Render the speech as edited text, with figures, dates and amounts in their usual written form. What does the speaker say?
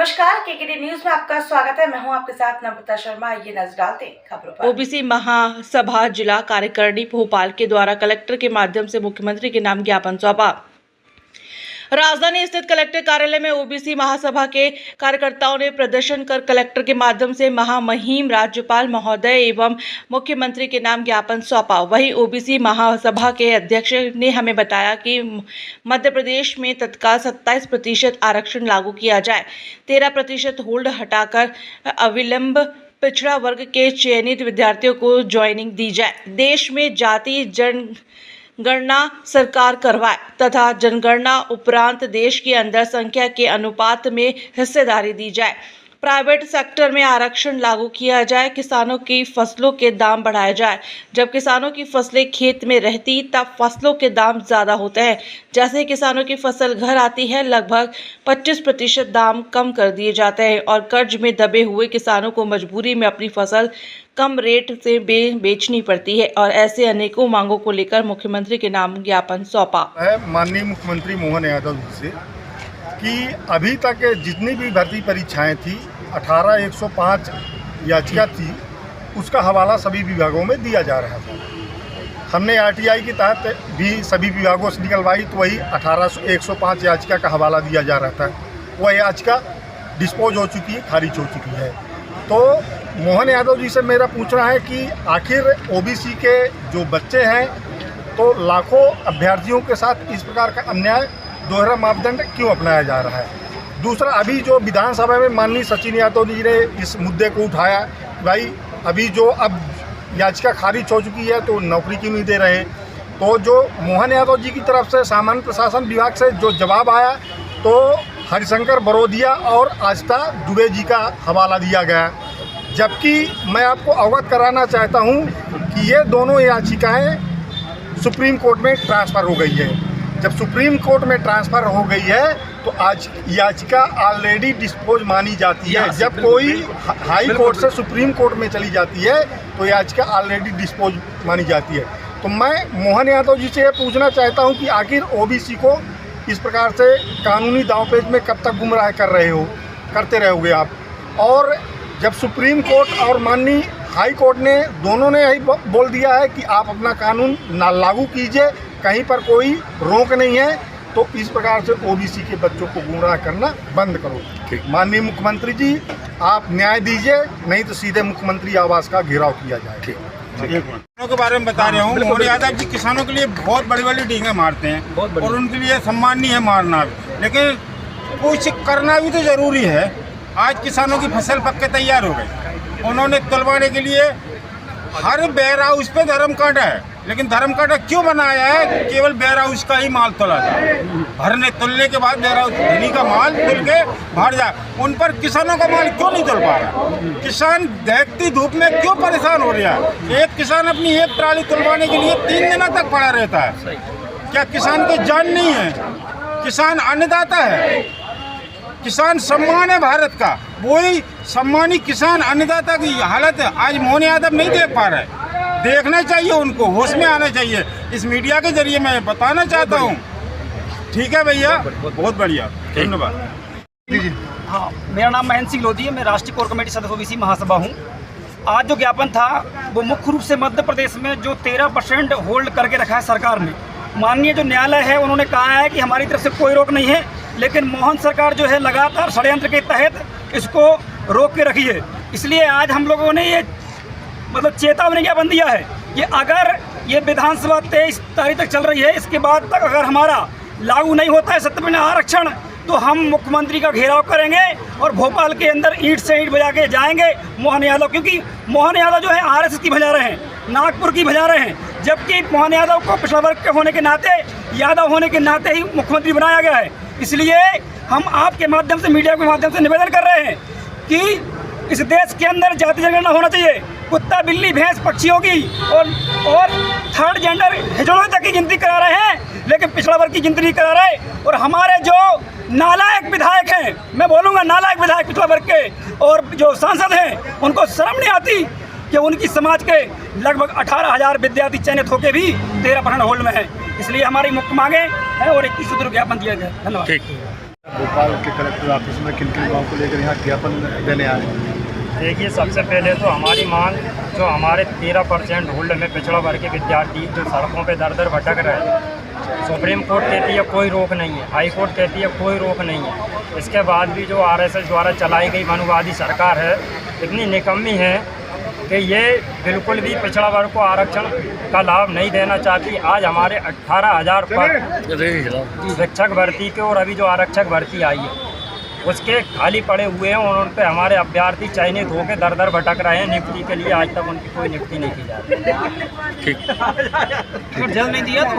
नमस्कार, KKD news में आपका स्वागत है। मैं हूं आपके साथ नम्रता शर्मा। ये नजर डालते हैं खबरों पर। ओबीसी महासभा जिला कार्यकारिणी भोपाल के द्वारा कलेक्टर के माध्यम से मुख्यमंत्री के नाम ज्ञापन सौंपा। राजधानी स्थित कलेक्टर कार्यालय में ओबीसी महासभा के कार्यकर्ताओं ने प्रदर्शन कर कलेक्टर के माध्यम से महामहिम राज्यपाल महोदय एवं मुख्यमंत्री के नाम ज्ञापन सौंपा। वहीं ओबीसी महासभा के अध्यक्ष ने हमें बताया कि मध्य प्रदेश में तत्काल 27% आरक्षण लागू किया जाए, 13% होल्ड हटाकर अविलंब पिछड़ा वर्ग के चयनित विद्यार्थियों को ज्वाइनिंग दी जाए, देश में जाति जनगणना सरकार करवाए तथा जनगणना उपरांत देश के अंदर संख्या के अनुपात में हिस्सेदारी दी जाए, प्राइवेट सेक्टर में आरक्षण लागू किया जाए, किसानों की फसलों के दाम बढ़ाए जाए। जब किसानों की फसलें खेत में रहती तब फसलों के दाम ज़्यादा होते हैं। जैसे किसानों की फसल घर आती है लगभग 25% दाम कम कर दिए जाते हैं और कर्ज में दबे हुए किसानों को मजबूरी में अपनी फसल कम रेट से बेचनी पड़ती है और ऐसे अनेकों मांगों को लेकर मुख्यमंत्री के नाम ज्ञापन सौंपा। माननीय मुख्यमंत्री मोहन यादव जी से कि अभी तक जितनी भी भर्ती परीक्षाएं थी 18,105 याचिका थी, उसका हवाला सभी विभागों में दिया जा रहा था। हमने आरटीआई के तहत भी सभी विभागों से निकलवाई तो वही 18,105 याचिका का हवाला दिया जा रहा था। वह याचिका डिस्पोज हो चुकी है, खारिज हो चुकी है। तो मोहन यादव जी से मेरा पूछना है कि आखिर ओबीसी के जो बच्चे हैं तो लाखों अभ्यर्थियों के साथ इस प्रकार का अन्याय, दोहरा मापदंड क्यों अपनाया जा रहा है। दूसरा, अभी जो विधानसभा में माननीय सचिन यादव जी ने इस मुद्दे को उठाया, भाई अभी जो अब याचिका खारिज हो चुकी है तो नौकरी क्यों नहीं दे रहे। तो जो मोहन यादव जी की तरफ से सामान्य प्रशासन विभाग से जो जवाब आया तो हरिशंकर बरोदिया और आस्था दुबे जी का हवाला दिया गया। जबकि मैं आपको अवगत कराना चाहता हूं कि ये दोनों याचिकाएं सुप्रीम कोर्ट में ट्रांसफ़र हो गई है। जब सुप्रीम कोर्ट में ट्रांसफ़र हो गई है तो आज याचिका ऑलरेडी डिस्पोज मानी जाती है। जब कोई हाई कोर्ट से सुप्रीम कोर्ट में चली जाती है तो याचिका ऑलरेडी डिस्पोज मानी जाती है। तो मैं मोहन यादव जी से ये पूछना चाहता हूं कि आखिर ओबीसी को इस प्रकार से कानूनी दांवपेच में कब तक गुमराह करते रहोगे आप। और जब सुप्रीम कोर्ट और माननीय हाई कोर्ट ने दोनों ने यही बोल दिया है कि आप अपना कानून ना लागू कीजिए, कहीं पर कोई रोक नहीं है, तो इस प्रकार से ओबीसी के बच्चों को गुमराह करना बंद करो। माननीय मुख्यमंत्री जी, आप न्याय दीजिए, नहीं तो सीधे मुख्यमंत्री आवास का घेराव किया जाए। किसानों के बारे में बता रहा हूँ। मोहन यादव जी किसानों के लिए बहुत बड़ी बड़ी डींगे मारते हैं और उनके लिए सम्मान नहीं है मारना, लेकिन कुछ करना भी तो जरूरी है। आज किसानों की फसल पक के तैयार हो गई, उन्होंने तुलवाने के लिए हर वेयर हाउस पे धर्म कांटा है, लेकिन धर्म कांटा क्यों बनाया है? केवल वेयर हाउस का ही माल तोला जाए, भरने तुलने के बाद वेयर हाउस धनी का माल तुल के बाहर जाए। उन पर किसानों का माल क्यों नहीं तुल पा रहा? किसान दहकती धूप में क्यों परेशान हो रहा है? एक किसान अपनी एक ट्राली तुलवाने के लिए 3 दिनों तक पड़ा रहता है। क्या किसान की जान नहीं है? किसान अन्नदाता है, किसान सम्मान है भारत का। वही सम्मानी किसान अन्नदाता की हालत आज मोहन यादव नहीं देख पा रहे। देखना चाहिए, उनको होश में आना चाहिए। इस मीडिया के जरिए मैं बताना चाहता हूँ। ठीक है भैया, बहुत बढ़िया, धन्यवाद। हाँ, मेरा नाम महेंद्र सिंह लोधी है, मैं राष्ट्रीय कोर कमेटी सदस्य ओबीसी महासभा हूँ। आज जो ज्ञापन था वो मुख्य रूप से मध्य प्रदेश में जो 13% होल्ड करके रखा है सरकार ने। माननीय जो न्यायालय है उन्होंने कहा है कि हमारी तरफ से कोई रोक नहीं है, लेकिन मोहन सरकार जो है लगातार षड्यंत्र के तहत इसको रोक के रखी है। इसलिए आज हम लोगों ने ये चेतावनी ज्ञापन दिया है कि अगर ये विधानसभा 23 तारीख तक चल रही है, इसके बाद तक अगर हमारा लागू नहीं होता है 70% आरक्षण, तो हम मुख्यमंत्री का घेराव करेंगे और भोपाल के अंदर ईंट से ईंट बजा के जाएंगे मोहन यादव। क्योंकि मोहन यादव जो है आरएसएस की बजा रहे हैं, नागपुर की बजा रहे हैं, जबकि मोहन यादव को पिछड़ा वर्ग के होने के नाते, यादव होने के नाते ही मुख्यमंत्री बनाया गया है। इसलिए हम आपके माध्यम से, मीडिया के माध्यम से निवेदन कर रहे हैं कि इस देश के अंदर जाति जनगणना होना चाहिए। कुत्ता, बिल्ली, भैंस, पक्षियों की और थर्ड जेंडर हिजड़ों तक की गिनती करा रहे हैं, लेकिन पिछड़ा वर्ग की गिनती नहीं करा रहे। और हमारे जो नालायक विधायक हैं, मैं बोलूँगा नालायक विधायक पिछड़ा वर्ग के, और जो सांसद हैं, उनको शर्म नहीं आती कि उनकी समाज के लगभग 18,000 विद्यार्थी चयनित होकर भी 13% होल्ड में है। इसलिए हमारी मुख्य मांगे है और 21 सूत्र ज्ञापन दिया गया। धन्यवाद। भोपाल के कलेक्टर ऑफिस में किन-किन गाँव को लेकर यहाँ ज्ञापन देने आए हैं? देखिए, सबसे पहले तो हमारी मांग जो हमारे 13% होल्ड में पिछड़ा वर्ग के विद्यार्थी जो सड़कों पे दर दर भटक रहे हैं, सुप्रीम कोर्ट कहती है कोई रोक नहीं है, हाई कोर्ट कहती है कोई रोक नहीं है, इसके बाद भी जो आरएसएस द्वारा चलाई गई मनुवादी सरकार है इतनी निकम्मी है कि ये बिल्कुल भी पिछड़ा वर्ग को आरक्षण का लाभ नहीं देना चाहती। आज हमारे 18,000 पर शिक्षक भर्ती के और अभी जो आरक्षक भर्ती आई है उसके खाली पड़े हुए हैं और उन पर हमारे अभ्यर्थी चयनित होकर दर दर भटक रहे हैं। नियुक्ति के लिए आज तक उनकी कोई नियुक्ति नहीं की जा रही। जल्द नहीं दिया तो